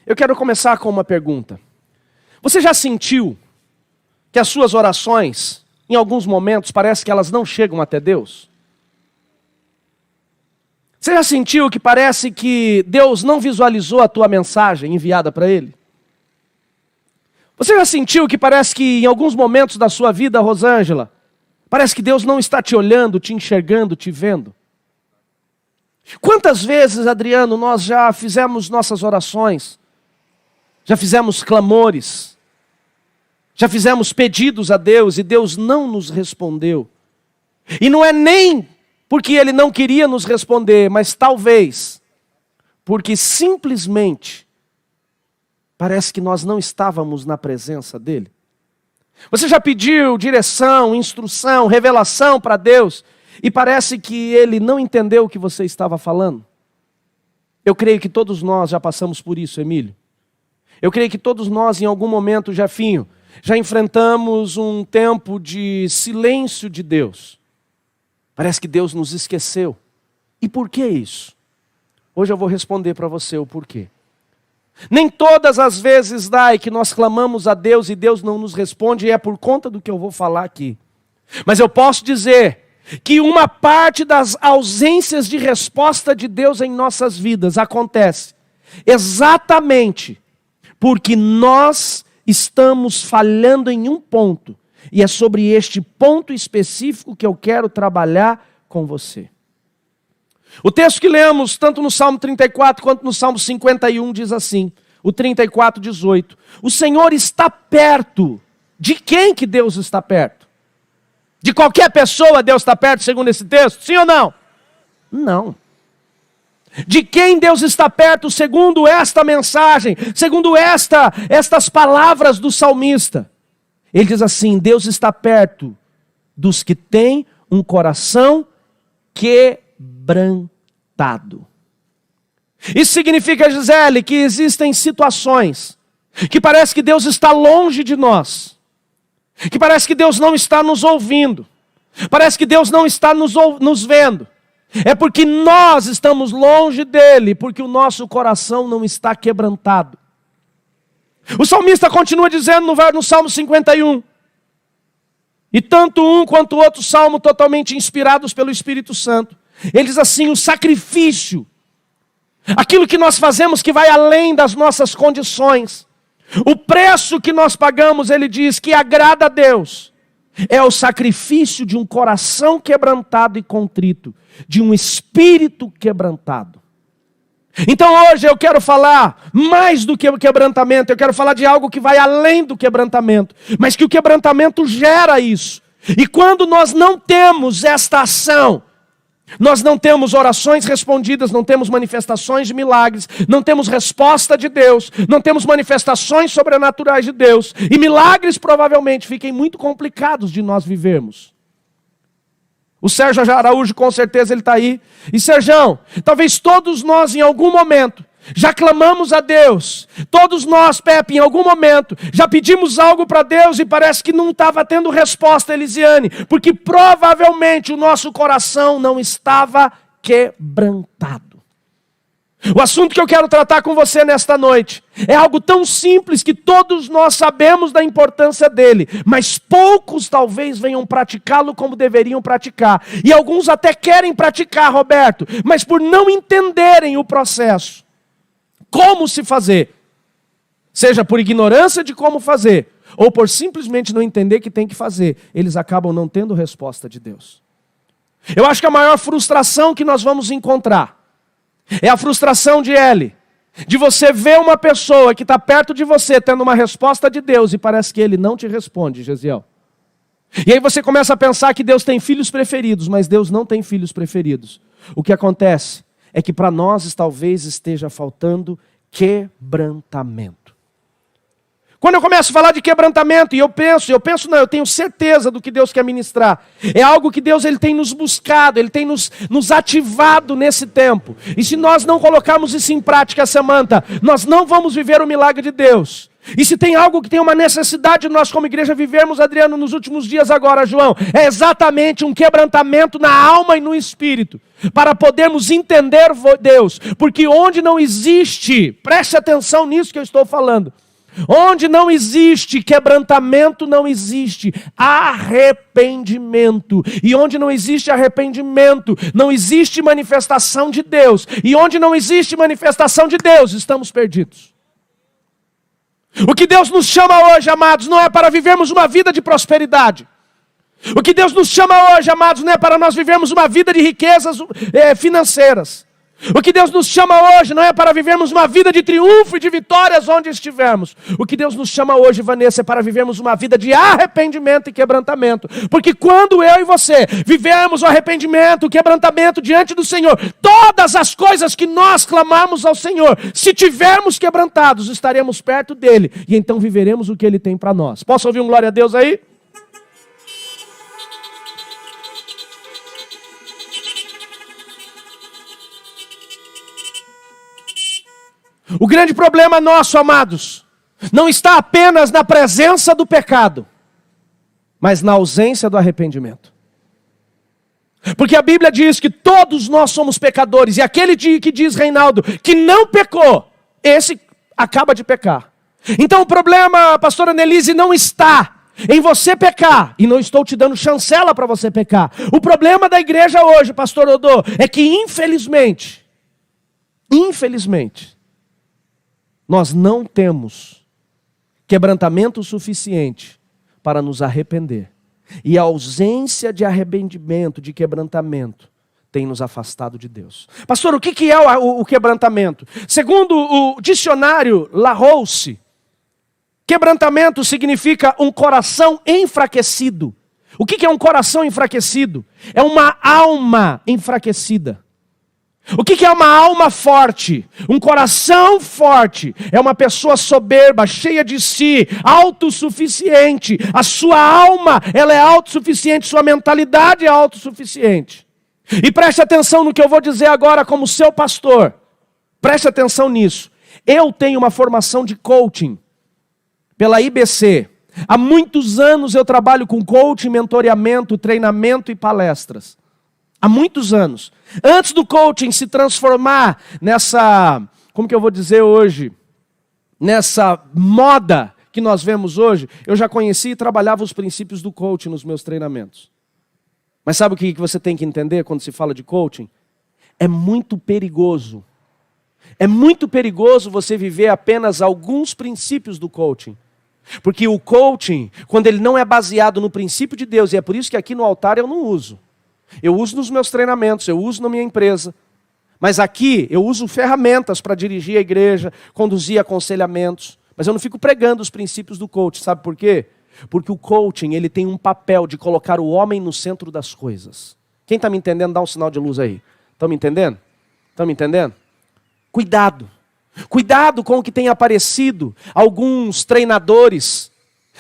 Eu quero começar com uma pergunta. Você já sentiu que as suas orações, em alguns momentos, parece que elas não chegam até Deus? Você já sentiu que parece que Deus não visualizou a tua mensagem enviada para Ele? Você já sentiu que parece que em alguns momentos da sua vida, Rosângela, parece que Deus não está te olhando, te enxergando, te vendo? Quantas vezes, Adriano, nós já fizemos nossas orações, já fizemos clamores, já fizemos pedidos a Deus e Deus não nos respondeu? E não é nem porque Ele não queria nos responder, mas talvez porque simplesmente parece que nós não estávamos na presença dEle. Você já pediu direção, instrução, revelação para Deus e parece que Ele não entendeu o que você estava falando? Eu creio que todos nós já passamos por isso, Emílio. Eu creio que todos nós, em algum momento, Jefinho, já enfrentamos um tempo de silêncio de Deus. Parece que Deus nos esqueceu. E por que isso? Hoje eu vou responder para você o porquê. Nem todas as vezes, Dai, que nós clamamos a Deus e Deus não nos responde, e é por conta do que eu vou falar aqui. Mas eu posso dizer que uma parte das ausências de resposta de Deus em nossas vidas acontece exatamente porque nós estamos falhando em um ponto. E é sobre este ponto específico que eu quero trabalhar com você. O texto que lemos, tanto no Salmo 34 quanto no Salmo 51, diz assim, o 34, 18. O Senhor está perto. De quem que Deus está perto? De qualquer pessoa Deus está perto, segundo esse texto? Sim ou não? Não. De quem Deus está perto, segundo esta mensagem, segundo estas palavras do salmista? Ele diz assim, Deus está perto dos que têm um coração quebrantado. Isso significa, Gisele, que existem situações que parece que Deus está longe de nós, que parece que Deus não está nos ouvindo, parece que Deus não está nos vendo. É porque nós estamos longe dele, porque o nosso coração não está quebrantado. O salmista continua dizendo no Salmo 51, e tanto um quanto o outro salmo totalmente inspirados pelo Espírito Santo. Ele diz assim, o sacrifício, aquilo que nós fazemos que vai além das nossas condições, o preço que nós pagamos, ele diz, que agrada a Deus, é o sacrifício de um coração quebrantado e contrito, de um espírito quebrantado. Então hoje eu quero falar mais do que o quebrantamento, eu quero falar de algo que vai além do quebrantamento, mas que o quebrantamento gera isso. E quando nós não temos esta ação, nós não temos orações respondidas, não temos manifestações de milagres, não temos resposta de Deus, não temos manifestações sobrenaturais de Deus, e milagres provavelmente fiquem muito complicados de nós vivermos. O Sérgio Araújo, com certeza, ele está aí. E Sérgio, talvez todos nós em algum momento já clamamos a Deus. Todos nós, Pepe, em algum momento já pedimos algo para Deus e parece que não estava tendo resposta, Elisiane, porque provavelmente o nosso coração não estava quebrantado. O assunto que eu quero tratar com você nesta noite é algo tão simples que todos nós sabemos da importância dele, mas poucos talvez venham praticá-lo como deveriam praticar. E alguns até querem praticar, Roberto, mas por não entenderem o processo, como se fazer, seja por ignorância de como fazer, ou por simplesmente não entender que tem que fazer, eles acabam não tendo resposta de Deus. Eu acho que a maior frustração que nós vamos encontrar é a frustração de Eli, de você ver uma pessoa que está perto de você tendo uma resposta de Deus e parece que ele não te responde, Gesiel. E aí você começa a pensar que Deus tem filhos preferidos, mas Deus não tem filhos preferidos. O que acontece é que para nós talvez esteja faltando quebrantamento. Quando eu começo a falar de quebrantamento, e eu tenho certeza do que Deus quer ministrar. É algo que Deus ele tem nos buscado, Ele tem nos ativado nesse tempo. E se nós não colocarmos isso em prática, Samanta, nós não vamos viver o milagre de Deus. E se tem algo que tem uma necessidade de nós como igreja vivermos, Adriano, nos últimos dias agora, João, é exatamente um quebrantamento na alma e no espírito, para podermos entender Deus. Porque onde não existe, preste atenção nisso que eu estou falando, onde não existe quebrantamento, não existe arrependimento. E onde não existe arrependimento, não existe manifestação de Deus. E onde não existe manifestação de Deus, estamos perdidos. O que Deus nos chama hoje, amados, não é para vivermos uma vida de prosperidade. O que Deus nos chama hoje, amados, não é para nós vivermos uma vida de riquezas financeiras. O que Deus nos chama hoje não é para vivermos uma vida de triunfo e de vitórias onde estivermos. O que Deus nos chama hoje, Vanessa, é para vivermos uma vida de arrependimento e quebrantamento. Porque quando eu e você vivemos o arrependimento, o quebrantamento diante do Senhor, todas as coisas que nós clamamos ao Senhor, se tivermos quebrantados, estaremos perto dEle. E então viveremos o que Ele tem para nós. Posso ouvir um glória a Deus aí? O grande problema nosso, amados, não está apenas na presença do pecado, mas na ausência do arrependimento. Porque a Bíblia diz que todos nós somos pecadores, e aquele que diz, Reinaldo, que não pecou, esse acaba de pecar. Então o problema, pastora Nelise, não está em você pecar, e não estou te dando chancela para você pecar. O problema da igreja hoje, pastor Odô, é que infelizmente, nós não temos quebrantamento suficiente para nos arrepender. E a ausência de arrependimento, de quebrantamento, tem nos afastado de Deus. Pastor, o que é o quebrantamento? Segundo o dicionário Larousse, quebrantamento significa um coração enfraquecido. O que é um coração enfraquecido? É uma alma enfraquecida. O que é uma alma forte? Um coração forte é uma pessoa soberba, cheia de si, autossuficiente. A sua alma, ela é autossuficiente, sua mentalidade é autossuficiente. E preste atenção no que eu vou dizer agora como seu pastor. Preste atenção nisso. Eu tenho uma formação de coaching pela IBC. Há muitos anos eu trabalho com coaching, mentoreamento, treinamento e palestras. Há muitos anos. Antes do coaching se transformar nessa, como que eu vou dizer hoje, nessa moda que nós vemos hoje, eu já conhecia e trabalhava os princípios do coaching nos meus treinamentos. Mas sabe o que você tem que entender quando se fala de coaching? É muito perigoso. É muito perigoso você viver apenas alguns princípios do coaching. Porque o coaching, quando ele não é baseado no princípio de Deus, e é por isso que aqui no altar eu não uso. Eu uso nos meus treinamentos, eu uso na minha empresa. Mas aqui eu uso ferramentas para dirigir a igreja, conduzir aconselhamentos. Mas eu não fico pregando os princípios do coaching. Sabe por quê? Porque o coaching ele tem um papel de colocar o homem no centro das coisas. Quem está me entendendo, dá um sinal de luz aí. Estão me entendendo? Estão me entendendo? Cuidado. Cuidado com o que tem aparecido alguns treinadores.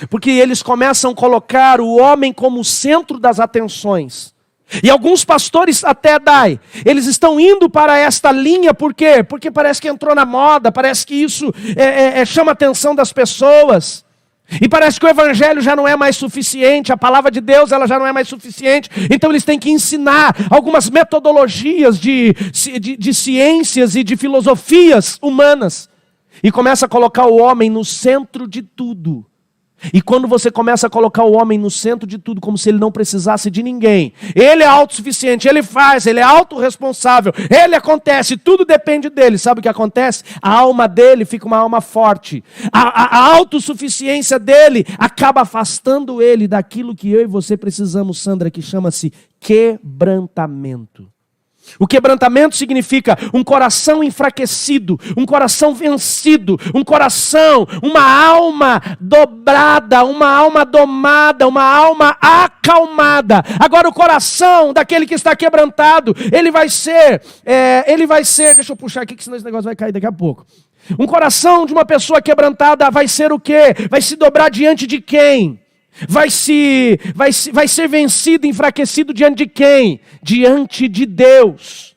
Porque eles começam a colocar o homem como o centro das atenções. E alguns pastores até eles estão indo para esta linha, por quê? Porque parece que entrou na moda, parece que isso chama a atenção das pessoas. E parece que o evangelho já não é mais suficiente, a palavra de Deus ela já não é mais suficiente. Então eles têm que ensinar algumas metodologias de ciências e de filosofias humanas. E começa a colocar o homem no centro de tudo. E quando você começa a colocar o homem no centro de tudo, como se ele não precisasse de ninguém, ele é autossuficiente, ele faz, ele é autorresponsável, ele acontece, tudo depende dele. Sabe o que acontece? A alma dele fica uma alma forte. A autossuficiência dele acaba afastando ele daquilo que eu e você precisamos, Sandra, que chama-se quebrantamento. O quebrantamento significa um coração enfraquecido, um coração vencido, um coração, uma alma dobrada, uma alma domada, uma alma acalmada. Agora o coração daquele que está quebrantado, ele vai ser, deixa eu puxar aqui que senão esse negócio vai cair daqui a pouco. Um coração de uma pessoa quebrantada vai ser o quê? Vai se dobrar diante de quem? Vai ser vencido, enfraquecido diante de quem? Diante de Deus.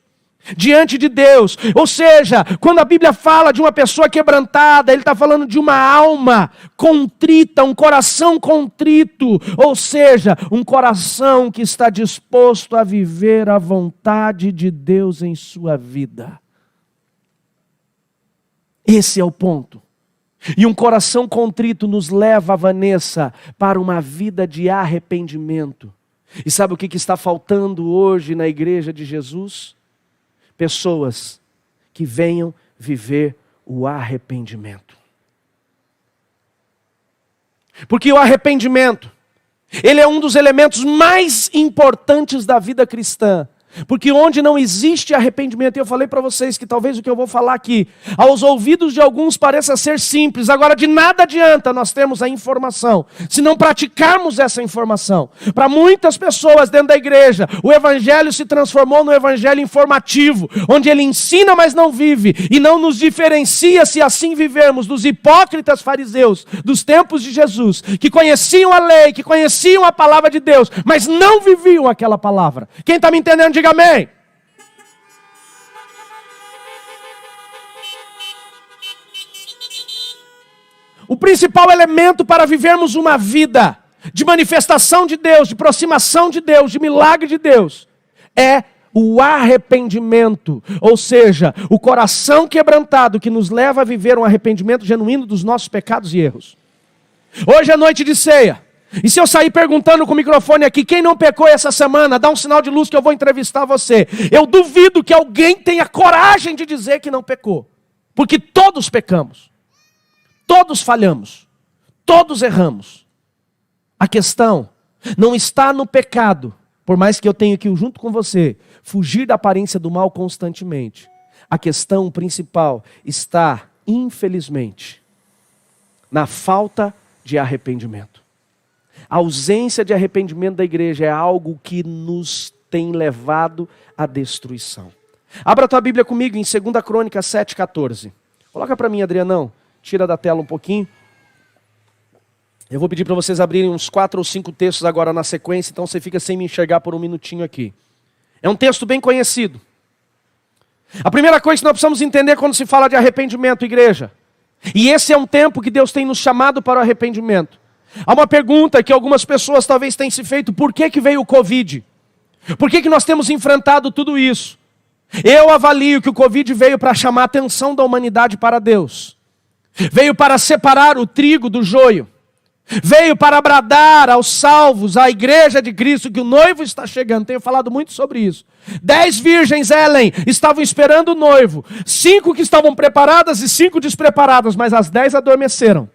diante de Deus. Ou seja, quando a Bíblia fala de uma pessoa quebrantada, ele está falando de uma alma contrita, um coração contrito. Ou seja, um coração que está disposto a viver a vontade de Deus em sua vida. Esse é o ponto. E um coração contrito nos leva, Vanessa, para uma vida de arrependimento. E sabe o que está faltando hoje na igreja de Jesus? Pessoas que venham viver o arrependimento. Porque o arrependimento, ele é um dos elementos mais importantes da vida cristã. Porque onde não existe arrependimento, eu falei para vocês que talvez o que eu vou falar aqui, aos ouvidos de alguns pareça ser simples, agora de nada adianta nós termos a informação, se não praticarmos essa informação. Para muitas pessoas dentro da igreja, o evangelho se transformou no evangelho informativo, onde ele ensina, mas não vive, e não nos diferencia, se assim vivermos, dos hipócritas fariseus, dos tempos de Jesus, que conheciam a lei, que conheciam a palavra de Deus, mas não viviam aquela palavra. Quem está me entendendo? Diga amém. O principal elemento para vivermos uma vida de manifestação de Deus, de aproximação de Deus, de milagre de Deus, é o arrependimento, ou seja, o coração quebrantado que nos leva a viver um arrependimento genuíno dos nossos pecados e erros. Hoje é noite de ceia. E se eu sair perguntando com o microfone aqui, quem não pecou essa semana, dá um sinal de luz que eu vou entrevistar você. Eu duvido que alguém tenha coragem de dizer que não pecou. Porque todos pecamos. Todos falhamos. Todos erramos. A questão não está no pecado, por mais que eu tenha que, junto com você, fugir da aparência do mal constantemente. A questão principal está, infelizmente, na falta de arrependimento. A ausência de arrependimento da igreja é algo que nos tem levado à destruição. Abra a tua Bíblia comigo em 2 Crônicas 7,14. Coloca para mim, Adrianão. Tira da tela um pouquinho. Eu vou pedir para vocês abrirem uns 4 ou 5 textos agora na sequência, então você fica sem me enxergar por um minutinho aqui. É um texto bem conhecido. A primeira coisa que nós precisamos entender quando se fala de arrependimento, igreja, e esse é um tempo que Deus tem nos chamado para o arrependimento. Há uma pergunta que algumas pessoas talvez tenham se feito: por que veio o Covid? Por que nós temos enfrentado tudo isso? Eu avalio que o Covid veio para chamar a atenção da humanidade para Deus. Veio para separar o trigo do joio. Veio para bradar aos salvos, à igreja de Cristo, que o noivo está chegando. Tenho falado muito sobre isso. 10 virgens, Ellen, estavam esperando o noivo. 5 que estavam preparadas e 5 despreparadas, mas as 10 adormeceram.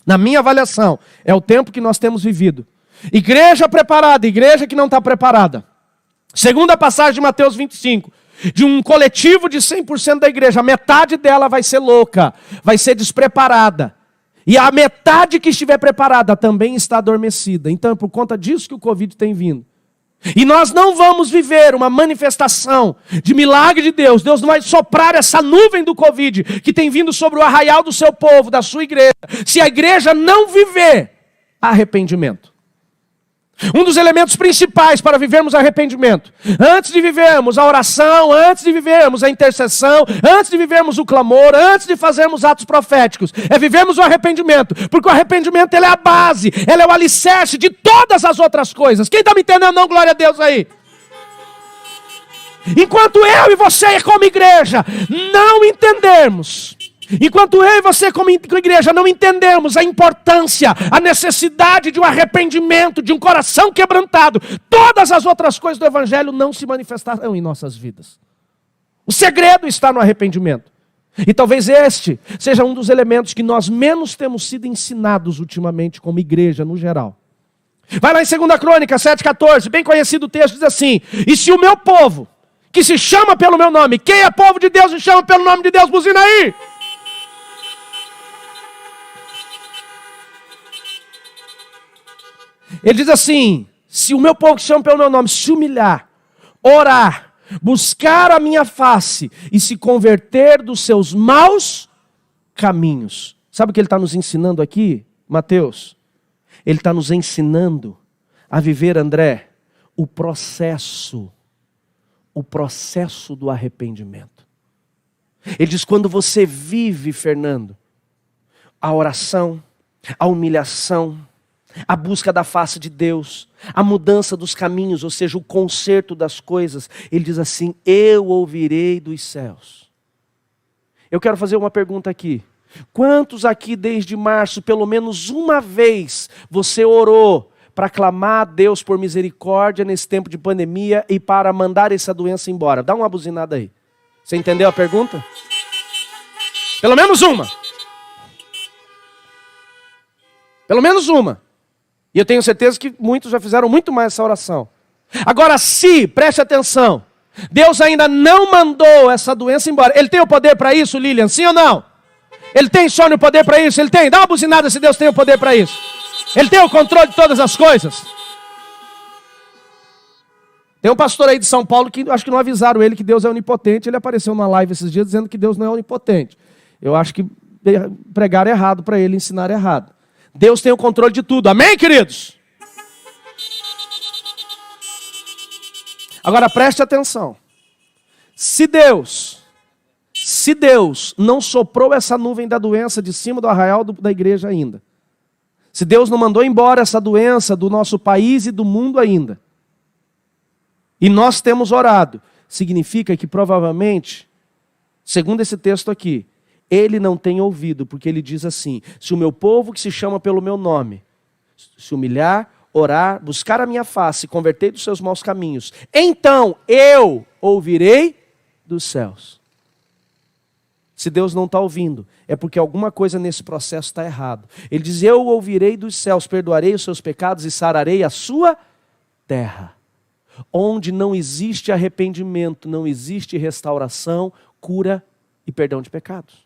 Na minha avaliação, é o tempo que nós temos vivido. Igreja preparada, igreja que não está preparada. Segunda passagem de Mateus 25. De um coletivo de 100% da igreja, a metade dela vai ser louca, vai ser despreparada. E a metade que estiver preparada também está adormecida. Então é por conta disso que o Covid tem vindo. E nós não vamos viver uma manifestação de milagre de Deus. Deus não vai soprar essa nuvem do Covid que tem vindo sobre o arraial do seu povo, da sua igreja, se a igreja não viver arrependimento. Um dos elementos principais para vivermos arrependimento, antes de vivermos a oração, antes de vivermos a intercessão, antes de vivermos o clamor, antes de fazermos atos proféticos, é vivermos o arrependimento, porque o arrependimento ele é a base, ele é o alicerce de todas as outras coisas. Quem está me entendendo não? Glória a Deus aí. Enquanto eu e você como igreja não entendermos, enquanto eu e você como igreja não entendemos a importância, a necessidade de um arrependimento, de um coração quebrantado, todas as outras coisas do evangelho não se manifestarão em nossas vidas. O segredo está no arrependimento. E talvez este seja um dos elementos que nós menos temos sido ensinados ultimamente como igreja no geral. Vai lá em 2 Crônicas 7,14, bem conhecido o texto, diz assim: e se o meu povo, que se chama pelo meu nome, quem é povo de Deus e chama pelo nome de Deus, buzina aí! Ele diz assim: se o meu povo que chama pelo meu nome se humilhar, orar, buscar a minha face e se converter dos seus maus caminhos. Sabe o que ele está nos ensinando aqui, Mateus? Ele está nos ensinando a viver, André, o processo o processo do arrependimento. Ele diz, quando você vive, Fernando, a oração, a humilhação, a busca da face de Deus, a mudança dos caminhos, ou seja, o conserto das coisas, ele diz assim, eu ouvirei dos céus. Eu quero fazer uma pergunta aqui. Quantos aqui desde março, pelo menos uma vez, você orou para clamar a Deus por misericórdia nesse tempo de pandemia e para mandar essa doença embora? Dá uma buzinada aí. Você entendeu a pergunta? Pelo menos uma. Pelo menos uma. E eu tenho certeza que muitos já fizeram muito mais essa oração. Agora, se, preste atenção, Deus ainda não mandou essa doença embora. Ele tem o poder para isso, Lilian? Sim ou não? Ele tem só o poder para isso? Ele tem? Dá uma buzinada se Deus tem o poder para isso. Ele tem o controle de todas as coisas. Tem um pastor aí de São Paulo que acho que não avisaram ele que Deus é onipotente. Ele apareceu numa live esses dias dizendo que Deus não é onipotente. Eu acho que pregaram errado para ele, ensinaram errado. Deus tem o controle de tudo. Amém, queridos? Agora preste atenção. Se Deus não soprou essa nuvem da doença de cima do arraial da igreja ainda, se Deus não mandou embora essa doença do nosso país e do mundo ainda, e nós temos orado, significa que provavelmente, segundo esse texto aqui, Ele não tem ouvido, porque Ele diz assim, se o meu povo que se chama pelo meu nome, se humilhar, orar, buscar a minha face, converter dos seus maus caminhos, então eu ouvirei dos céus. Se Deus não está ouvindo, é porque alguma coisa nesse processo está errado. Ele diz, eu ouvirei dos céus, perdoarei os seus pecados e sararei a sua terra. Onde não existe arrependimento, não existe restauração, cura e perdão de pecados.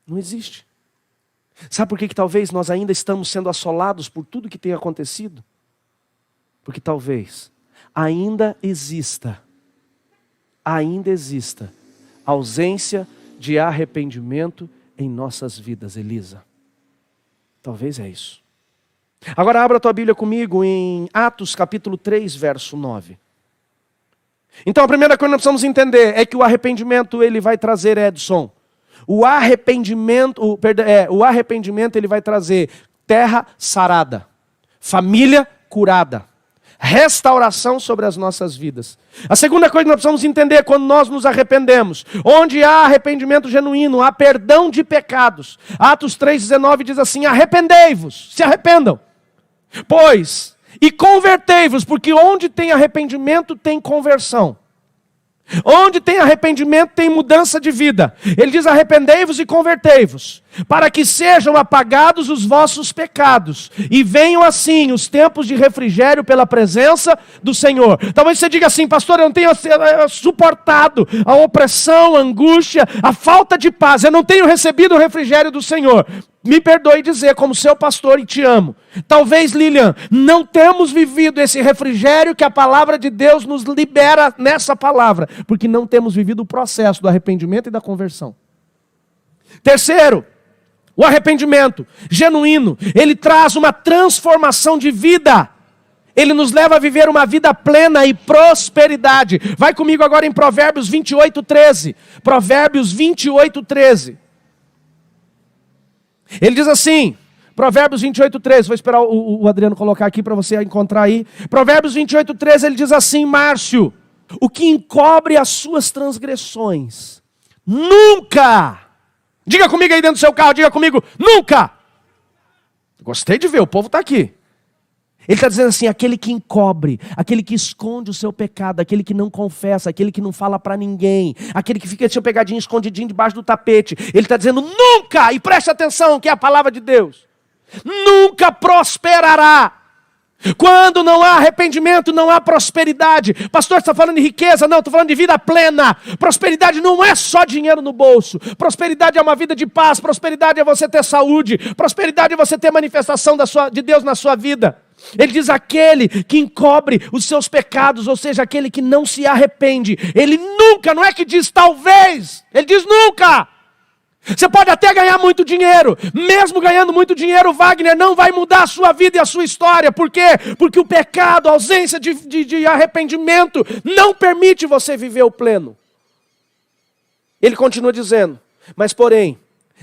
Não existe. Sabe por que talvez nós ainda estamos sendo assolados por tudo que tem acontecido? Porque talvez ainda exista ausência de arrependimento em nossas vidas, Elisa. Talvez é isso. Agora abra a tua Bíblia comigo em Atos capítulo 3, verso 9. Então a primeira coisa que nós precisamos entender é que o arrependimento ele vai trazer, Edson, o arrependimento ele vai trazer terra sarada, família curada, restauração sobre as nossas vidas. A segunda coisa que nós precisamos entender é quando nós nos arrependemos. Onde há arrependimento genuíno, há perdão de pecados. Atos 3,19 diz assim, arrependei-vos, se arrependam. Pois, e convertei-vos, porque onde tem arrependimento tem conversão. Onde tem arrependimento tem mudança de vida. Ele diz arrependei-vos e convertei-vos, para que sejam apagados os vossos pecados, e venham assim os tempos de refrigério pela presença do Senhor. Talvez você diga assim, pastor, eu não tenho suportado a opressão, a angústia, a falta de paz, eu não tenho recebido o refrigério do Senhor. Me perdoe dizer, como seu pastor e te amo, talvez, Lilian, não temos vivido esse refrigério que a palavra de Deus nos libera nessa palavra, porque não temos vivido o processo do arrependimento e da conversão. Terceiro, o arrependimento genuíno, ele traz uma transformação de vida. Ele nos leva a viver uma vida plena e prosperidade. Vai comigo agora em Provérbios 28:13. Provérbios 28:13. Ele diz assim, Provérbios 28:13, vou esperar o Adriano colocar aqui para você encontrar aí. Provérbios 28:13, ele diz assim, Márcio, o que encobre as suas transgressões, nunca, diga comigo aí dentro do seu carro, diga comigo, nunca. Gostei de ver, o povo está aqui. Ele está dizendo assim, aquele que encobre, aquele que esconde o seu pecado, aquele que não confessa, aquele que não fala para ninguém, aquele que fica seu pegadinho escondidinho debaixo do tapete. Ele está dizendo nunca, e preste atenção que é a palavra de Deus, nunca prosperará. Quando não há arrependimento, não há prosperidade. Pastor, você está falando de riqueza? Não, estou falando de vida plena. Prosperidade não é só dinheiro no bolso. Prosperidade é uma vida de paz. Prosperidade é você ter saúde. Prosperidade é você ter manifestação de Deus na sua vida. Ele diz aquele que encobre os seus pecados, ou seja, aquele que não se arrepende. Ele nunca, não é que diz talvez, ele diz nunca Você pode até ganhar muito dinheiro. Mesmo ganhando muito dinheiro, Wagner, não vai mudar a sua vida e a sua história. Por quê? Porque o pecado, a ausência de arrependimento, não permite você viver o pleno. Ele continua dizendo, mas porém,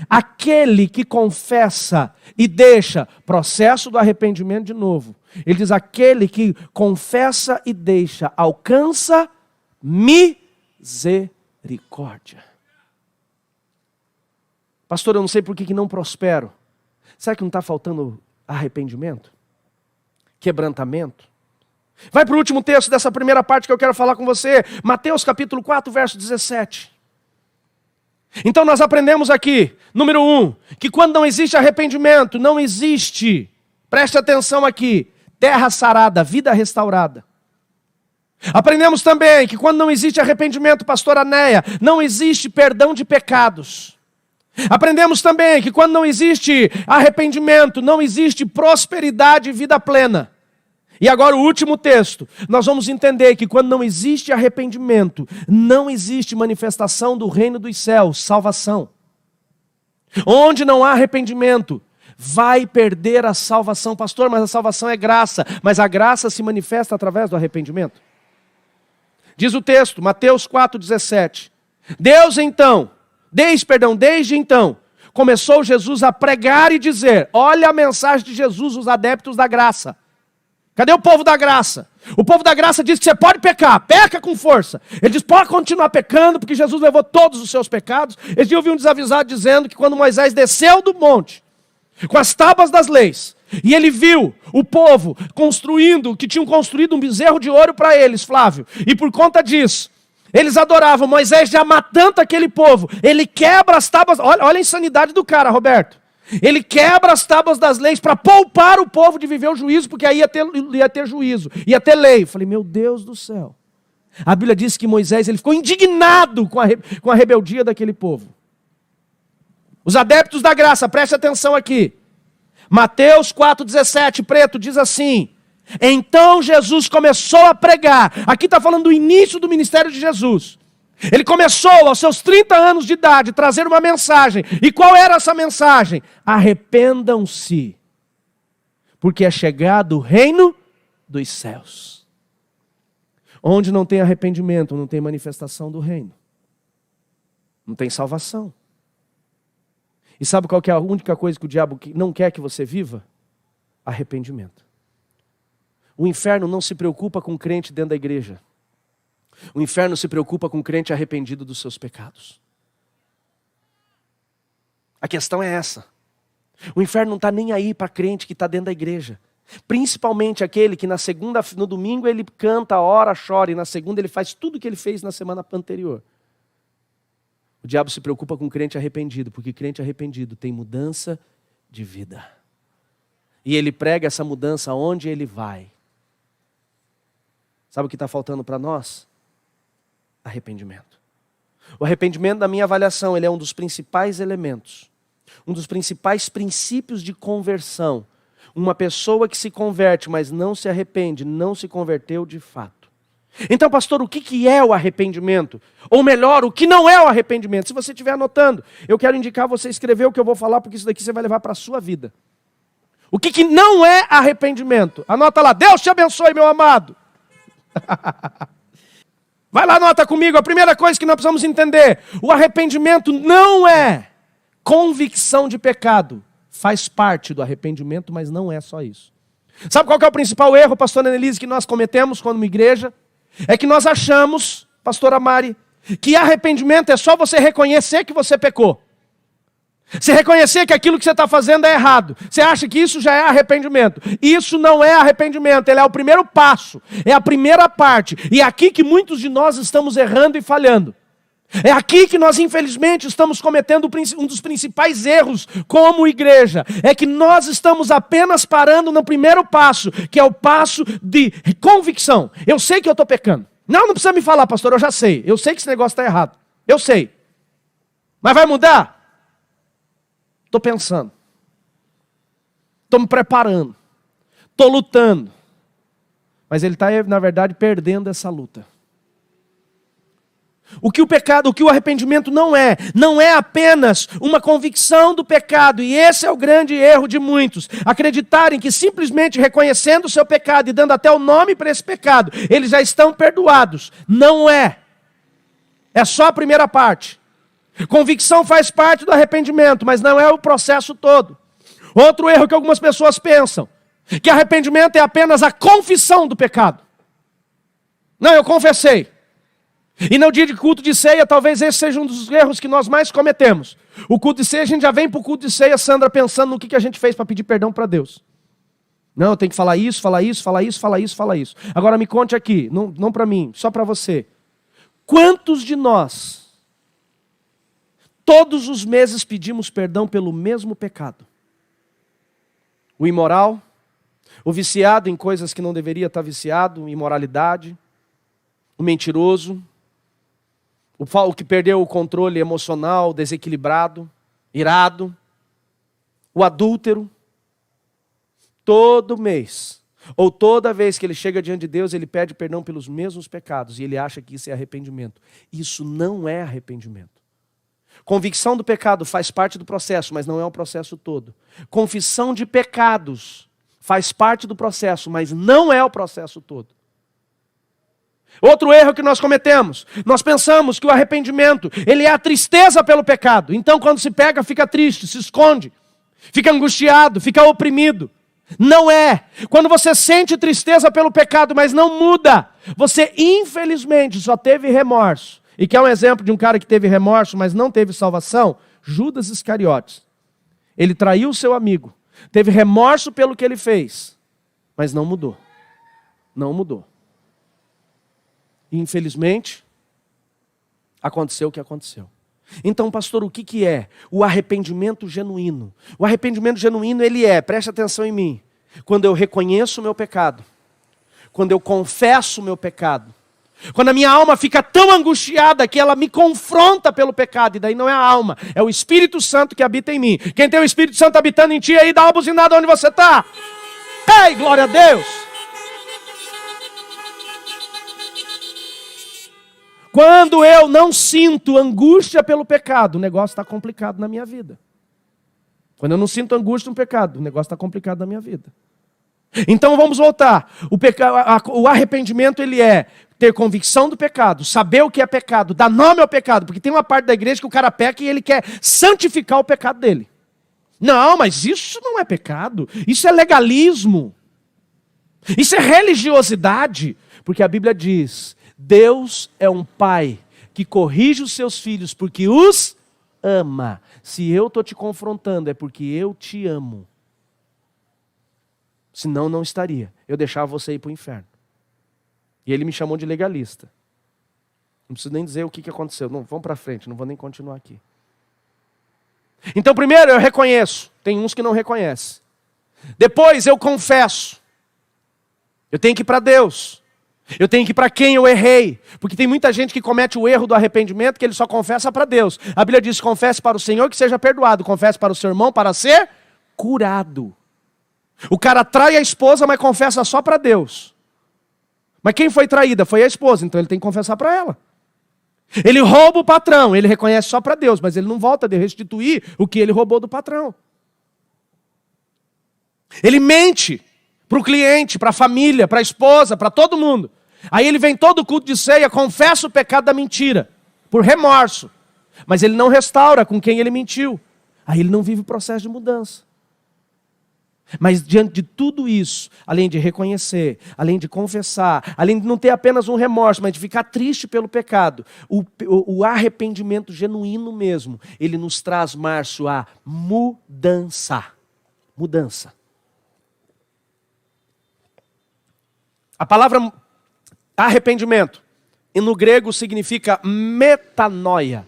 aquele que confessa e deixa, processo do arrependimento de novo. Ele diz, aquele que confessa e deixa, alcança misericórdia. Pastor, eu não sei por que não prospero. Será que não está faltando arrependimento? Quebrantamento? Vai para o último texto dessa primeira parte que eu quero falar com você. Mateus capítulo 4, verso 17. Então nós aprendemos aqui, número 1, que quando não existe arrependimento, não existe, preste atenção aqui, terra sarada, vida restaurada. Aprendemos também que quando não existe arrependimento, pastora Neia, não existe perdão de pecados. Aprendemos também que quando não existe arrependimento, não existe prosperidade e vida plena. E agora o último texto, nós vamos entender que quando não existe arrependimento, não existe manifestação do reino dos céus, salvação. Onde não há arrependimento, vai perder a salvação. Pastor, mas a salvação é graça, mas a graça se manifesta através do arrependimento. Diz o texto, Mateus 4,17. Desde então, começou Jesus a pregar e dizer, olha a mensagem de Jesus, os adeptos da graça. Cadê o povo da graça? O povo da graça diz que você pode pecar, peca com força. Ele diz, pode continuar pecando, porque Jesus levou todos os seus pecados. Esse dia eu vi um desavisado dizendo que quando Moisés desceu do monte, com as tábuas das leis, e ele viu o povo que tinham construído um bezerro de ouro para eles, Flávio, e por conta disso, eles adoravam. Moisés já matando aquele povo, ele quebra as tábuas, olha a insanidade do cara, Roberto. Ele quebra as tábuas das leis para poupar o povo de viver o juízo, porque aí ia ter juízo, ia ter lei. Eu falei, meu Deus do céu. A Bíblia diz que Moisés ele ficou indignado com a rebeldia daquele povo. Os adeptos da graça, preste atenção aqui. Mateus 4,17, preto, diz assim, então Jesus começou a pregar. Aqui está falando do início do ministério de Jesus. Ele começou aos seus 30 anos de idade a trazer uma mensagem. E qual era essa mensagem? Arrependam-se, porque é chegado o reino dos céus. Onde não tem arrependimento, não tem manifestação do reino. Não tem salvação. E sabe qual que é a única coisa que o diabo não quer que você viva? Arrependimento. O inferno não se preocupa com o crente dentro da igreja. O inferno se preocupa com o crente arrependido dos seus pecados. A questão é essa. O inferno não está nem aí para crente que está dentro da igreja. Principalmente aquele que no domingo ele canta, ora, chora, e na segunda ele faz tudo o que ele fez na semana anterior. O diabo se preocupa com o crente arrependido, porque crente arrependido tem mudança de vida. E ele prega essa mudança onde ele vai. Sabe o que está faltando para nós? Arrependimento. O arrependimento, na minha avaliação, ele é um dos principais elementos, um dos principais princípios de conversão. Uma pessoa que se converte, mas não se arrepende, não se converteu de fato. Então, pastor, o que é o arrependimento? Ou melhor, o que não é o arrependimento? Se você estiver anotando, eu quero indicar você escrever o que eu vou falar, porque isso daqui você vai levar para a sua vida. O que não é arrependimento? Anota lá, Deus te abençoe, meu amado. Vai lá, anota comigo, a primeira coisa que nós precisamos entender, o arrependimento não é convicção de pecado, faz parte do arrependimento, mas não é só isso. Sabe qual que é o principal erro, pastor Annelise, que nós cometemos quando uma igreja? É que nós achamos, pastora Mari, que arrependimento é só você reconhecer que você pecou. Você reconhecer que aquilo que você está fazendo é errado. Você acha que isso já é arrependimento. Isso não é arrependimento, ele é o primeiro passo, é a primeira parte. E é aqui que muitos de nós estamos errando e falhando. É aqui que nós, infelizmente, estamos cometendo um dos principais erros como igreja. É que nós estamos apenas parando no primeiro passo, que é o passo de convicção. Eu sei que eu estou pecando. Não precisa me falar, pastor, eu já sei. Eu sei que esse negócio está errado. Eu sei. Mas vai mudar? Estou pensando, estou me preparando, estou lutando. Mas ele está, na verdade, perdendo essa luta. O que o arrependimento não é apenas uma convicção do pecado, e esse é o grande erro de muitos, acreditarem que simplesmente reconhecendo o seu pecado e dando até o nome para esse pecado, eles já estão perdoados. Não é. É só a primeira parte. Convicção faz parte do arrependimento, mas não é o processo todo. Outro erro que algumas pessoas pensam, que arrependimento é apenas a confissão do pecado. Não, eu confessei. E no dia de culto de ceia, talvez esse seja um dos erros que nós mais cometemos. O culto de ceia, a gente já vem para o culto de ceia, Sandra, pensando no que a gente fez para pedir perdão para Deus. Não, eu tenho que falar isso, falar isso, falar isso, falar isso, falar isso. Agora me conte aqui, não para mim, só para você. Quantos de nós, todos os meses pedimos perdão pelo mesmo pecado? O imoral, o viciado em coisas que não deveria estar viciado, imoralidade, o mentiroso, o que perdeu o controle emocional, desequilibrado, irado, o adúltero. Todo mês, ou toda vez que ele chega diante de Deus, ele pede perdão pelos mesmos pecados, e ele acha que isso é arrependimento. Isso não é arrependimento. Convicção do pecado faz parte do processo, mas não é o processo todo. Confissão de pecados faz parte do processo, mas não é o processo todo. Outro erro que nós cometemos, nós pensamos que o arrependimento, ele é a tristeza pelo pecado. Então quando se pega, fica triste, se esconde, fica angustiado, fica oprimido. Não é. Quando você sente tristeza pelo pecado, mas não muda, você infelizmente só teve remorso. E que é um exemplo de um cara que teve remorso, mas não teve salvação? Judas Iscariotes. Ele traiu o seu amigo, teve remorso pelo que ele fez, mas não mudou. Não mudou. E infelizmente, aconteceu o que aconteceu. Então, pastor, o que é o arrependimento genuíno? O arrependimento genuíno, ele preste atenção em mim, quando eu reconheço o meu pecado, quando eu confesso o meu pecado, quando a minha alma fica tão angustiada que ela me confronta pelo pecado, e daí não é a alma, é o Espírito Santo que habita em mim. Quem tem o Espírito Santo habitando em ti aí, dá uma buzinada onde você está. Ei, glória a Deus! Quando eu não sinto angústia pelo pecado, o negócio está complicado na minha vida. Quando eu não sinto angústia no pecado, o negócio está complicado na minha vida. Então vamos voltar. O arrependimento, ele é ter convicção do pecado, saber o que é pecado, dar nome ao pecado, porque tem uma parte da igreja que o cara peca e ele quer santificar o pecado dele. Não, mas isso não é pecado, isso é legalismo, isso é religiosidade, porque a Bíblia diz: Deus é um pai que corrige os seus filhos porque os ama. Se eu estou te confrontando é porque eu te amo. Senão não estaria. Eu deixava você ir para o inferno. E ele me chamou de legalista. Não preciso nem dizer o que aconteceu. Não, vamos para frente, não vou nem continuar aqui. Então primeiro eu reconheço. Tem uns que não reconhecem. Depois eu confesso. Eu tenho que ir para Deus. Eu tenho que ir para quem eu errei. Porque tem muita gente que comete o erro do arrependimento que ele só confessa para Deus. A Bíblia diz: confesse para o Senhor que seja perdoado. Confesse para o seu irmão para ser curado. O cara trai a esposa, mas confessa só para Deus. Mas quem foi traída? Foi a esposa, então ele tem que confessar para ela. Ele rouba o patrão, ele reconhece só para Deus, mas ele não volta de restituir o que ele roubou do patrão. Ele mente para o cliente, para a família, para a esposa, para todo mundo. Aí ele vem todo culto de ceia, confessa o pecado da mentira, por remorso. Mas ele não restaura com quem ele mentiu. Aí ele não vive o processo de mudança. Mas diante de tudo isso, além de reconhecer, além de confessar, além de não ter apenas um remorso, mas de ficar triste pelo pecado, o arrependimento genuíno mesmo, ele nos traz, Márcio, a mudança. Mudança. A palavra arrependimento, e no grego significa metanoia.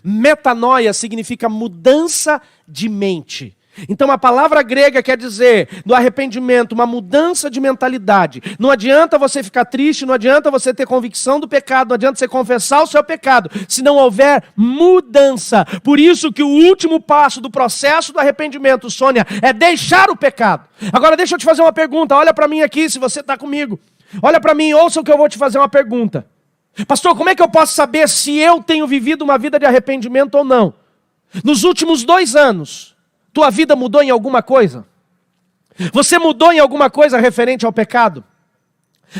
Metanoia significa mudança de mente. Então a palavra grega quer dizer, do arrependimento, uma mudança de mentalidade. Não adianta você ficar triste, não adianta você ter convicção do pecado, não adianta você confessar o seu pecado, se não houver mudança. Por isso que o último passo do processo do arrependimento, Sônia, é deixar o pecado. Agora deixa eu te fazer uma pergunta, olha para mim aqui se você está comigo. Olha para mim, ouça o que eu vou te fazer uma pergunta. Pastor, como é que eu posso saber se eu tenho vivido uma vida de arrependimento ou não? Nos últimos 2 anos, tua vida mudou em alguma coisa? Você mudou em alguma coisa referente ao pecado?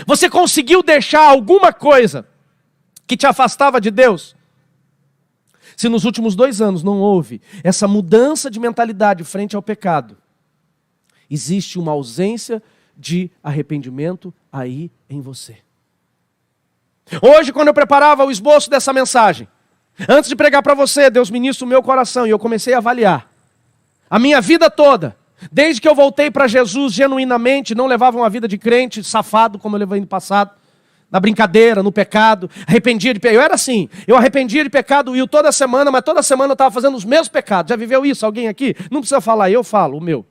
Você conseguiu deixar alguma coisa que te afastava de Deus? Se nos últimos 2 anos não houve essa mudança de mentalidade frente ao pecado, existe uma ausência de arrependimento aí em você. Hoje, quando eu preparava o esboço dessa mensagem, antes de pregar para você, Deus ministra o meu coração e eu comecei a avaliar. A minha vida toda, desde que eu voltei para Jesus genuinamente, não levava uma vida de crente safado como eu levei no passado, na brincadeira, no pecado, arrependia de pecado. Eu era assim, eu arrependia de pecado e toda semana, mas toda semana eu estava fazendo os mesmos pecados. Já viveu isso? Alguém aqui? Não precisa falar, eu falo o meu.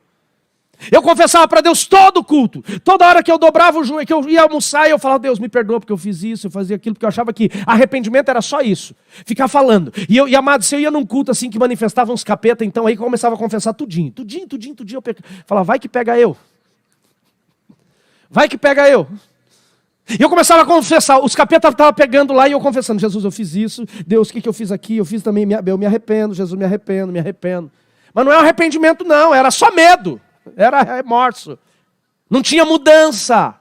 Eu confessava para Deus todo o culto. Toda hora que eu dobrava o joelho, que eu ia almoçar, eu falava, Deus, me perdoa porque eu fiz isso, eu fazia aquilo, porque eu achava que arrependimento era só isso. Ficar falando. E amado, se eu ia num culto assim que manifestava uns capeta, então aí começava a confessar tudinho. Eu falava, vai que pega eu. Vai que pega eu. E eu começava a confessar, os capetas estavam pegando lá e eu confessando, Jesus, eu fiz isso, Deus, o que eu fiz aqui? Eu fiz também, eu me arrependo, Jesus, me arrependo. Mas não é um arrependimento não, era só medo. Era remorso. Não tinha mudança.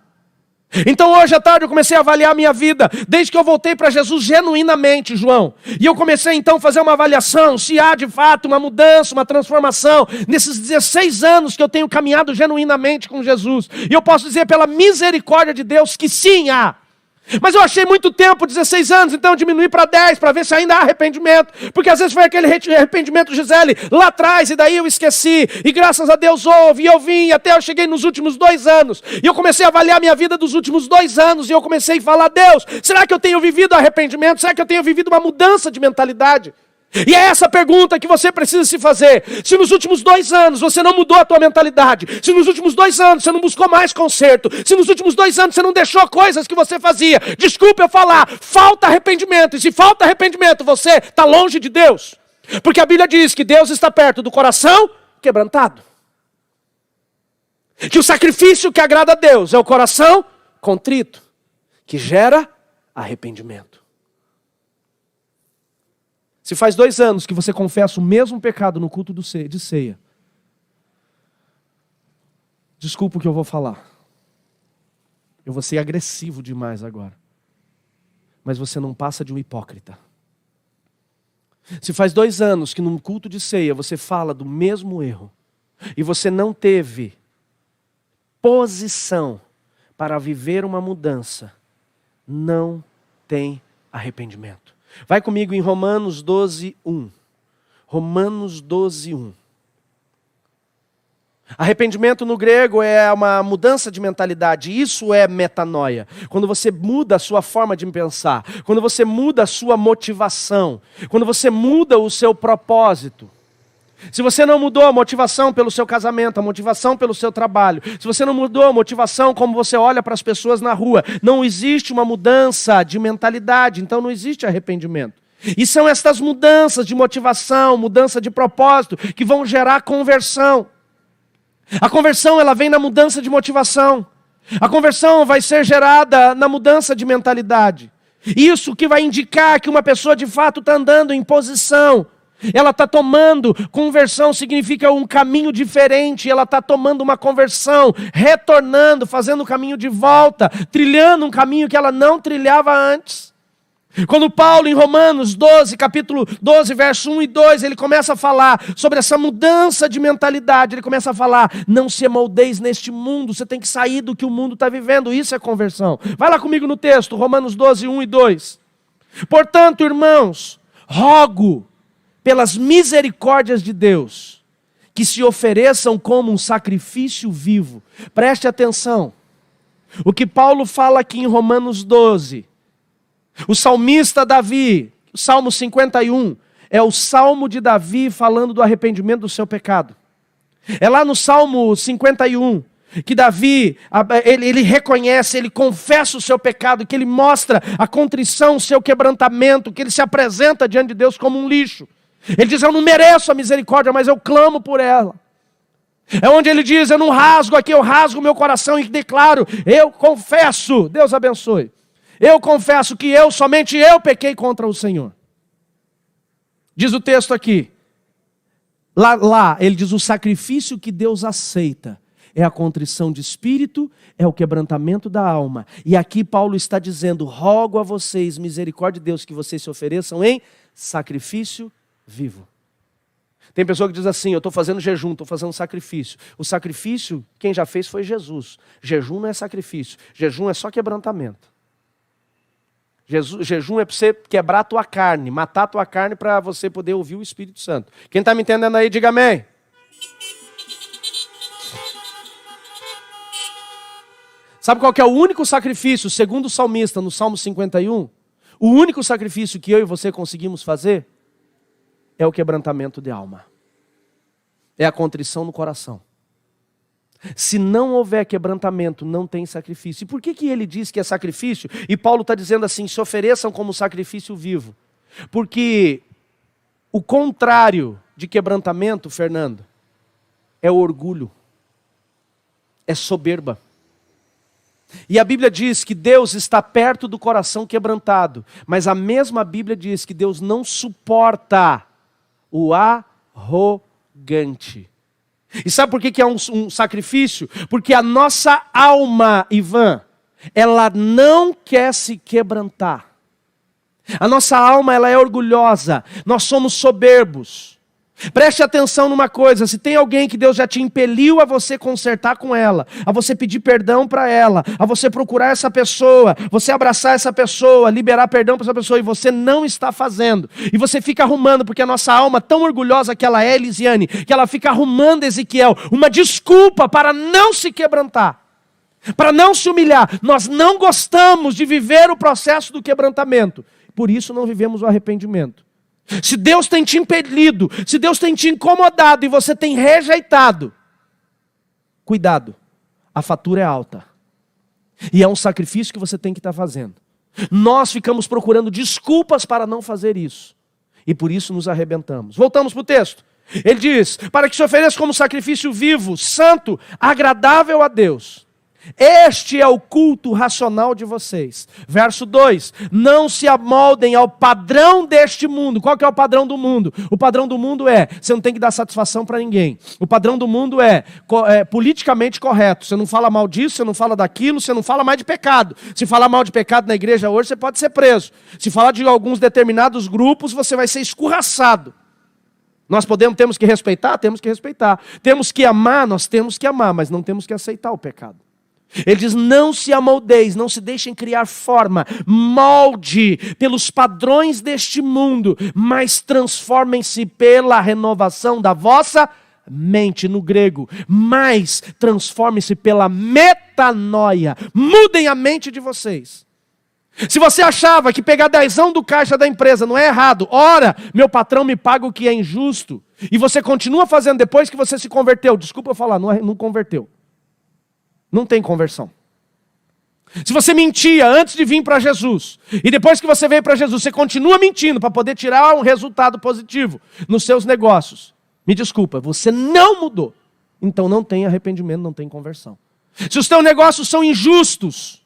Então hoje à tarde eu comecei a avaliar a minha vida. Desde que eu voltei para Jesus genuinamente, João. E eu comecei então a fazer uma avaliação. Se há de fato uma mudança, uma transformação. Nesses 16 anos que eu tenho caminhado genuinamente com Jesus. E eu posso dizer pela misericórdia de Deus que sim há. Mas eu achei muito tempo, 16 anos, então eu diminuí para 10, para ver se ainda há arrependimento. Porque às vezes foi aquele arrependimento, Gisele, lá atrás, e daí eu esqueci. E graças a Deus houve, e eu vim, até eu cheguei nos últimos 2 anos. E eu comecei a avaliar a minha vida dos últimos 2 anos, e eu comecei a falar, Deus, será que eu tenho vivido arrependimento? Será que eu tenho vivido uma mudança de mentalidade? E é essa pergunta que você precisa se fazer. Se nos últimos 2 anos você não mudou a tua mentalidade, se nos últimos 2 anos você não buscou mais conserto, se nos últimos 2 anos você não deixou coisas que você fazia, desculpe eu falar, falta arrependimento. E se falta arrependimento, você está longe de Deus. Porque a Bíblia diz que Deus está perto do coração quebrantado. Que o sacrifício que agrada a Deus é o coração contrito, que gera arrependimento. Se faz 2 anos que você confessa o mesmo pecado no culto de ceia, desculpa o que eu vou falar. Eu vou ser agressivo demais agora. Mas você não passa de um hipócrita. Se faz 2 anos que no culto de ceia você fala do mesmo erro, e você não teve posição para viver uma mudança, não tem arrependimento. Vai comigo em Romanos 12, 1. Romanos 12, 1. Arrependimento no grego é uma mudança de mentalidade. Isso é metanoia. Quando você muda a sua forma de pensar. Quando você muda a sua motivação. Quando você muda o seu propósito. Se você não mudou a motivação pelo seu casamento, a motivação pelo seu trabalho, se você não mudou a motivação como você olha para as pessoas na rua, não existe uma mudança de mentalidade, então não existe arrependimento. E são estas mudanças de motivação, mudança de propósito, que vão gerar conversão. A conversão ela vem na mudança de motivação. A conversão vai ser gerada na mudança de mentalidade. Isso que vai indicar que uma pessoa de fato está andando em posição. Ela está tomando, conversão significa um caminho diferente, ela está tomando uma conversão, retornando, fazendo o caminho de volta, trilhando um caminho que ela não trilhava antes. Quando Paulo, em Romanos 12, capítulo 12, verso 1 e 2, ele começa a falar sobre essa mudança de mentalidade, ele começa a falar, não se moldeis neste mundo, você tem que sair do que o mundo está vivendo, isso é conversão. Vai lá comigo no texto, Romanos 12, 1 e 2. Portanto, irmãos, rogo, pelas misericórdias de Deus, que se ofereçam como um sacrifício vivo. Preste atenção. O que Paulo fala aqui em Romanos 12. O salmista Davi, o Salmo 51, é o Salmo de Davi falando do arrependimento do seu pecado. É lá no Salmo 51 que Davi, ele reconhece, ele confessa o seu pecado, que ele mostra a contrição, o seu quebrantamento, que ele se apresenta diante de Deus como um lixo. Ele diz, eu não mereço a misericórdia, mas eu clamo por ela. É onde ele diz, eu não rasgo aqui, eu rasgo o meu coração e declaro, eu confesso, Deus abençoe. Eu confesso que somente eu pequei contra o Senhor. Diz o texto aqui. Lá ele diz, o sacrifício que Deus aceita é a contrição de espírito, é o quebrantamento da alma. E aqui Paulo está dizendo, rogo a vocês, misericórdia de Deus, que vocês se ofereçam em sacrifício vivo. Tem pessoa que diz assim, eu estou fazendo jejum, estou fazendo sacrifício. O sacrifício, quem já fez foi Jesus. Jejum não é sacrifício, jejum é só quebrantamento. Jejum é para você quebrar a tua carne, matar a tua carne para você poder ouvir o Espírito Santo. Quem está me entendendo aí, diga amém. Sabe qual que é o único sacrifício, segundo o salmista, no Salmo 51? O único sacrifício que eu e você conseguimos fazer é o quebrantamento de alma. É a contrição no coração. Se não houver quebrantamento, não tem sacrifício. E por que ele diz que é sacrifício? E Paulo está dizendo assim, se ofereçam como sacrifício vivo. Porque o contrário de quebrantamento, Fernando, é o orgulho. É soberba. E a Bíblia diz que Deus está perto do coração quebrantado. Mas a mesma Bíblia diz que Deus não suporta o arrogante. E sabe por que é um sacrifício? Porque a nossa alma, Ivan, ela não quer se quebrantar. A nossa alma, ela é orgulhosa. Nós somos soberbos. Preste atenção numa coisa, se tem alguém que Deus já te impeliu a você consertar com ela, a você pedir perdão para ela, a você procurar essa pessoa, você abraçar essa pessoa, liberar perdão para essa pessoa, e você não está fazendo, e você fica arrumando, porque a nossa alma, tão orgulhosa que ela é, Elisiane, que ela fica arrumando, Ezequiel, uma desculpa para não se quebrantar, para não se humilhar. Nós não gostamos de viver o processo do quebrantamento, por isso não vivemos o arrependimento. Se Deus tem te impelido, se Deus tem te incomodado e você tem rejeitado, cuidado, a fatura é alta. E é um sacrifício que você tem que estar fazendo. Nós ficamos procurando desculpas para não fazer isso. E por isso nos arrebentamos. Voltamos para o texto. Ele diz, para que se ofereça como sacrifício vivo, santo, agradável a Deus. Este é o culto racional de vocês. Verso 2, não se amoldem ao padrão deste mundo. Qual que é o padrão do mundo? O padrão do mundo é, você não tem que dar satisfação para ninguém. O padrão do mundo é politicamente correto. Você não fala mal disso, você não fala daquilo, você não fala mais de pecado. Se falar mal de pecado na igreja hoje, você pode ser preso. Se falar de alguns determinados grupos, você vai ser escorraçado. Nós temos que respeitar? Temos que respeitar. Temos que amar? Nós temos que amar, mas não temos que aceitar o pecado. Ele diz, não se amoldeis, não se deixem criar forma, molde pelos padrões deste mundo, mas transformem-se pela renovação da vossa mente, no grego, mas transformem-se pela metanoia, mudem a mente de vocês. Se você achava que pegar 10 do caixa da empresa não é errado, ora, meu patrão me paga o que é injusto, e você continua fazendo depois que você se converteu, desculpa eu falar, não converteu. Não tem conversão. Se você mentia antes de vir para Jesus, e depois que você veio para Jesus, você continua mentindo para poder tirar um resultado positivo nos seus negócios, me desculpa, você não mudou. Então não tem arrependimento, não tem conversão. Se os teus negócios são injustos,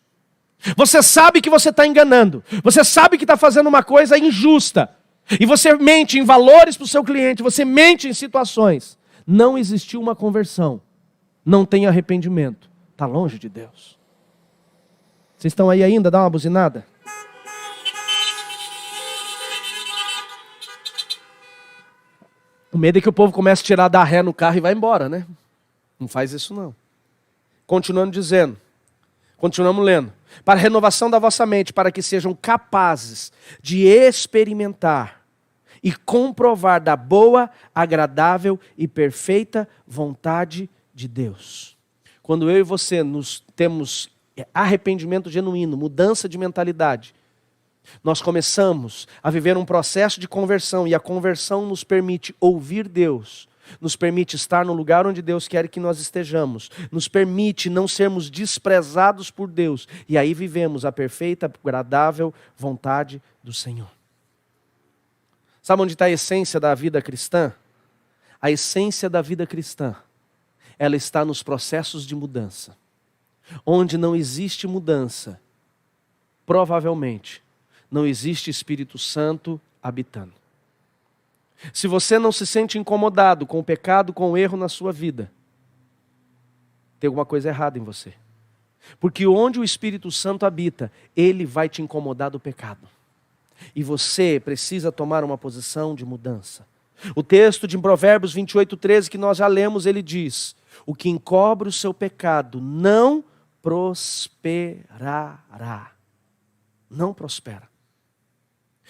você sabe que você está enganando, você sabe que está fazendo uma coisa injusta, e você mente em valores para o seu cliente, você mente em situações, não existiu uma conversão, não tem arrependimento. Está longe de Deus. Vocês estão aí ainda? Dá uma buzinada. O medo é que o povo comece a tirar da ré no carro e vai embora, né? Não faz isso não. Continuando dizendo. Continuamos lendo. Para a renovação da vossa mente, para que sejam capazes de experimentar e comprovar da boa, agradável e perfeita vontade de Deus. Quando eu e você temos arrependimento genuíno, mudança de mentalidade, nós começamos a viver um processo de conversão, e a conversão nos permite ouvir Deus, nos permite estar no lugar onde Deus quer que nós estejamos, nos permite não sermos desprezados por Deus, e aí vivemos a perfeita, agradável vontade do Senhor. Sabe onde está a essência da vida cristã? A essência da vida cristã, ela está nos processos de mudança. Onde não existe mudança, provavelmente não existe Espírito Santo habitando. Se você não se sente incomodado com o pecado, com o erro na sua vida, tem alguma coisa errada em você. Porque onde o Espírito Santo habita, ele vai te incomodar do pecado. E você precisa tomar uma posição de mudança. O texto de Provérbios 28:13 que nós já lemos, ele diz: o que encobre o seu pecado não prosperará. Não prospera.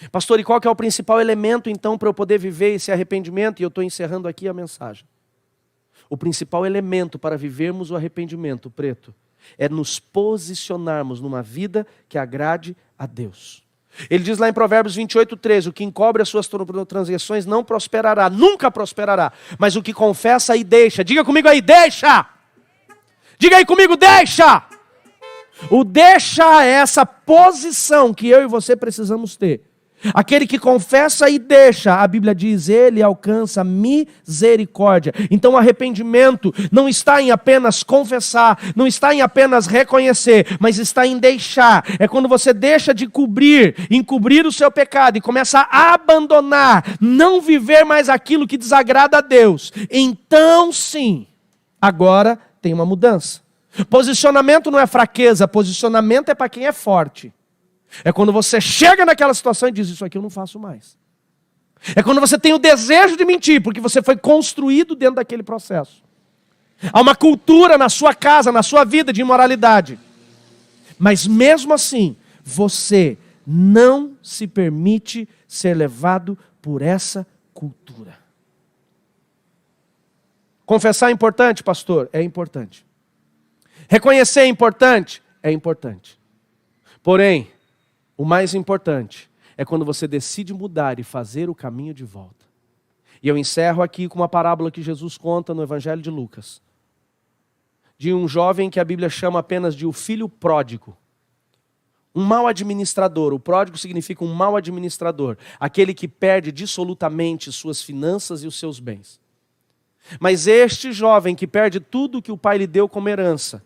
Pastor, e qual que é o principal elemento então para eu poder viver esse arrependimento? E eu estou encerrando aqui a mensagem. O principal elemento para vivermos o arrependimento, Preto, é nos posicionarmos numa vida que agrade a Deus. Ele diz lá em Provérbios 28:13, o que encobre as suas transgressões não prosperará, nunca prosperará, mas o que confessa e deixa, diga comigo aí, deixa! Diga aí comigo, deixa! O deixa é essa posição que eu e você precisamos ter. Aquele que confessa e deixa, a Bíblia diz, ele alcança misericórdia. Então o arrependimento não está em apenas confessar, não está em apenas reconhecer, mas está em deixar. É quando você deixa de encobrir o seu pecado e começa a abandonar, não viver mais aquilo que desagrada a Deus. Então sim, agora tem uma mudança. Posicionamento não é fraqueza, posicionamento é para quem é forte. É quando você chega naquela situação e diz, isso aqui eu não faço mais. É quando você tem o desejo de mentir, porque você foi construído dentro daquele processo. Há uma cultura na sua casa, na sua vida de imoralidade. Mas mesmo assim, você não se permite ser levado por essa cultura. Confessar é importante, pastor? É importante. Reconhecer é importante? É importante. Porém, o mais importante é quando você decide mudar e fazer o caminho de volta. E eu encerro aqui com uma parábola que Jesus conta no Evangelho de Lucas. De um jovem que a Bíblia chama apenas de o filho pródigo. Um mau administrador. O pródigo significa um mau administrador. Aquele que perde dissolutamente suas finanças e os seus bens. Mas este jovem que perde tudo que o pai lhe deu como herança,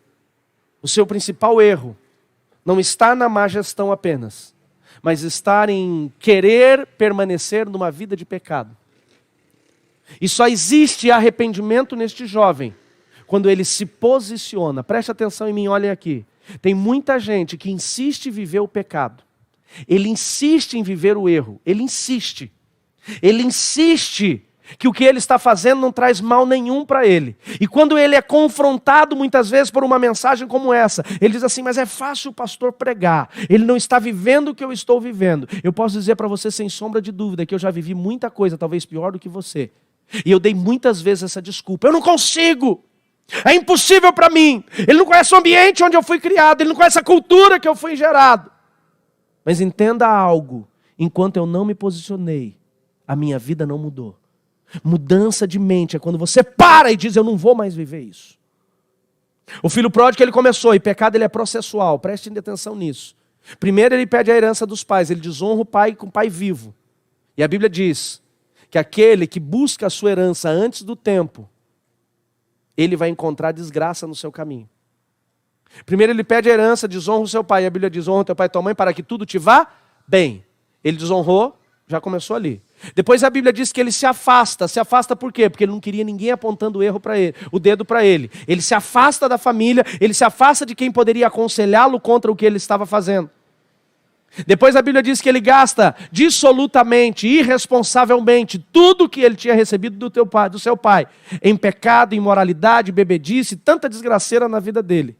o seu principal erro não está na má gestão apenas, mas está em querer permanecer numa vida de pecado. E só existe arrependimento neste jovem quando ele se posiciona. Preste atenção em mim, olhem aqui. Tem muita gente que insiste em viver o pecado. Ele insiste em viver o erro. Ele insiste. Ele insiste que o que ele está fazendo não traz mal nenhum para ele. E quando ele é confrontado muitas vezes por uma mensagem como essa, ele diz assim, mas é fácil o pastor pregar, ele não está vivendo o que eu estou vivendo. Eu posso dizer para você sem sombra de dúvida que eu já vivi muita coisa, talvez pior do que você. E eu dei muitas vezes essa desculpa, eu não consigo, é impossível para mim. Ele não conhece o ambiente onde eu fui criado, ele não conhece a cultura que eu fui gerado. Mas entenda algo, enquanto eu não me posicionei, a minha vida não mudou. Mudança de mente é quando você para e diz, eu não vou mais viver isso. O filho pródigo ele começou, e pecado ele é processual, prestem atenção nisso. Primeiro ele pede a herança dos pais, ele desonra o pai com o pai vivo. E a Bíblia diz que aquele que busca a sua herança antes do tempo, ele vai encontrar desgraça no seu caminho. Primeiro ele pede a herança, desonra o seu pai, e a Bíblia diz, honra teu pai e tua mãe para que tudo te vá bem. Ele desonrou, já começou ali. Depois a Bíblia diz que ele se afasta por quê? Porque ele não queria ninguém apontando o erro para ele, o dedo para ele. Ele se afasta da família, ele se afasta de quem poderia aconselhá-lo contra o que ele estava fazendo. Depois a Bíblia diz que ele gasta dissolutamente, irresponsavelmente, tudo que ele tinha recebido do seu pai, em pecado, imoralidade, bebedice, tanta desgraceira na vida dele.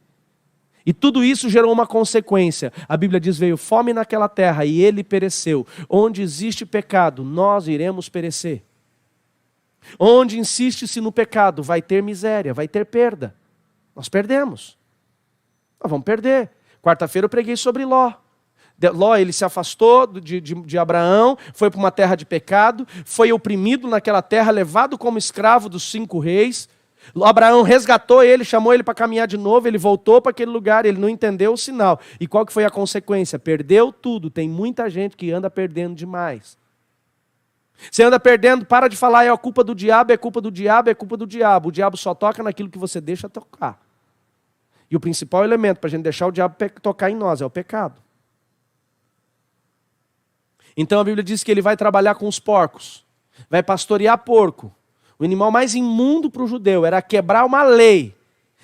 E tudo isso gerou uma consequência. A Bíblia diz, veio fome naquela terra e ele pereceu. Onde existe pecado, nós iremos perecer. Onde insiste-se no pecado, vai ter miséria, vai ter perda. Nós perdemos. Nós vamos perder. Quarta-feira eu preguei sobre Ló. Ló, ele se afastou de Abraão, foi para uma terra de pecado, foi oprimido naquela terra, levado como escravo dos 5 reis. Abraão resgatou ele, chamou ele para caminhar de novo, ele voltou para aquele lugar, ele não entendeu o sinal. E qual que foi a consequência? Perdeu tudo. Tem muita gente que anda perdendo demais. Você anda perdendo, para de falar, é a culpa do diabo, é culpa do diabo, é culpa do diabo. O diabo só toca naquilo que você deixa tocar. E o principal elemento para a gente deixar o diabo tocar em nós é o pecado. Então a Bíblia diz que ele vai trabalhar com os porcos, vai pastorear porco. O animal mais imundo para o judeu era quebrar uma lei.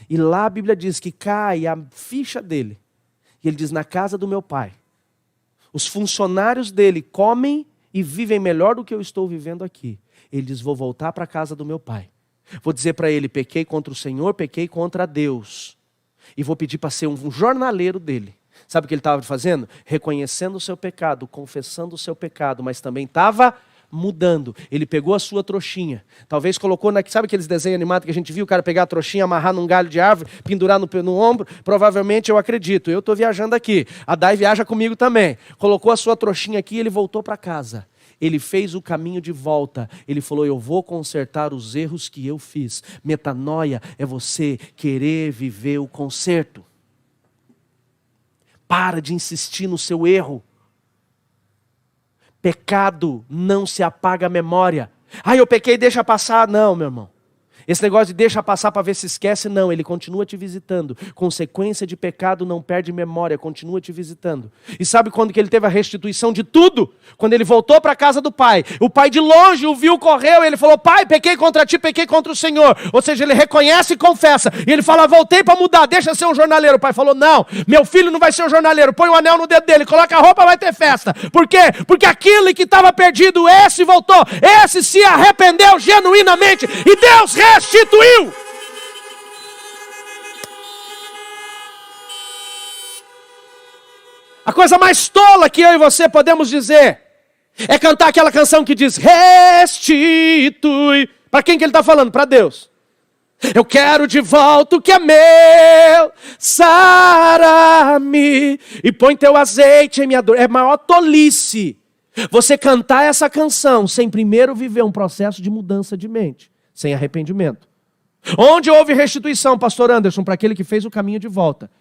E lá a Bíblia diz que cai a ficha dele. E ele diz, na casa do meu pai, os funcionários dele comem e vivem melhor do que eu estou vivendo aqui. Ele diz, vou voltar para a casa do meu pai. Vou dizer para ele, pequei contra o Senhor, pequei contra Deus. E vou pedir para ser um jornaleiro dele. Sabe o que ele estava fazendo? Reconhecendo o seu pecado, confessando o seu pecado, mas também estava mudando. Ele pegou a sua trouxinha, talvez colocou, sabe aqueles desenhos animados que a gente viu, o cara pegar a trouxinha, amarrar num galho de árvore, pendurar no ombro? Provavelmente, eu acredito, eu estou viajando aqui, a Dai viaja comigo também. Colocou a sua trouxinha aqui e ele voltou para casa. Ele fez o caminho de volta. Ele falou, eu vou consertar os erros que eu fiz. Metanoia é você querer viver o conserto. Para de insistir no seu erro. Pecado não se apaga a memória. Eu pequei, deixa passar. Não, meu irmão. Esse negócio de deixa passar para ver se esquece, não. Ele continua te visitando. Consequência de pecado não perde memória, continua te visitando. E sabe quando que ele teve a restituição de tudo? Quando ele voltou para a casa do pai. O pai de longe o viu, correu, e ele falou, pai, pequei contra ti, pequei contra o Senhor. Ou seja, ele reconhece e confessa. E ele fala, voltei para mudar, deixa ser um jornaleiro. O pai falou, não, meu filho não vai ser um jornaleiro. Põe o anel no dedo dele, coloca a roupa, vai ter festa. Por quê? Porque aquele que estava perdido, esse voltou. Esse se arrependeu genuinamente. E Deus restituiu. A coisa mais tola que eu e você podemos dizer é cantar aquela canção que diz restitui. Para quem que ele está falando? Para Deus. Eu quero de volta o que é meu, sara-me e põe teu azeite em minha dor. É a maior tolice você cantar essa canção sem primeiro viver um processo de mudança de mente, sem arrependimento. Onde houve restituição, pastor Anderson, para aquele que fez o caminho de volta?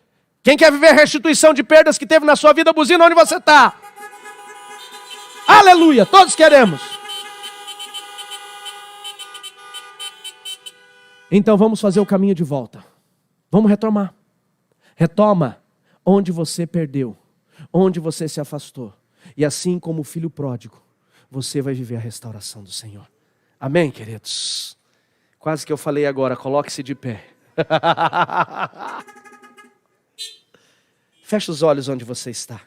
Quem quer viver restituição de perdas que teve na sua vida, buzina onde você está. Aleluia, todos queremos. Então vamos fazer o caminho de volta. Vamos retomar. Retoma onde você perdeu, onde você se afastou. E assim como o filho pródigo, você vai viver a restauração do Senhor. Amém, queridos? Quase que eu falei agora, coloque-se de pé. Feche os olhos onde você está.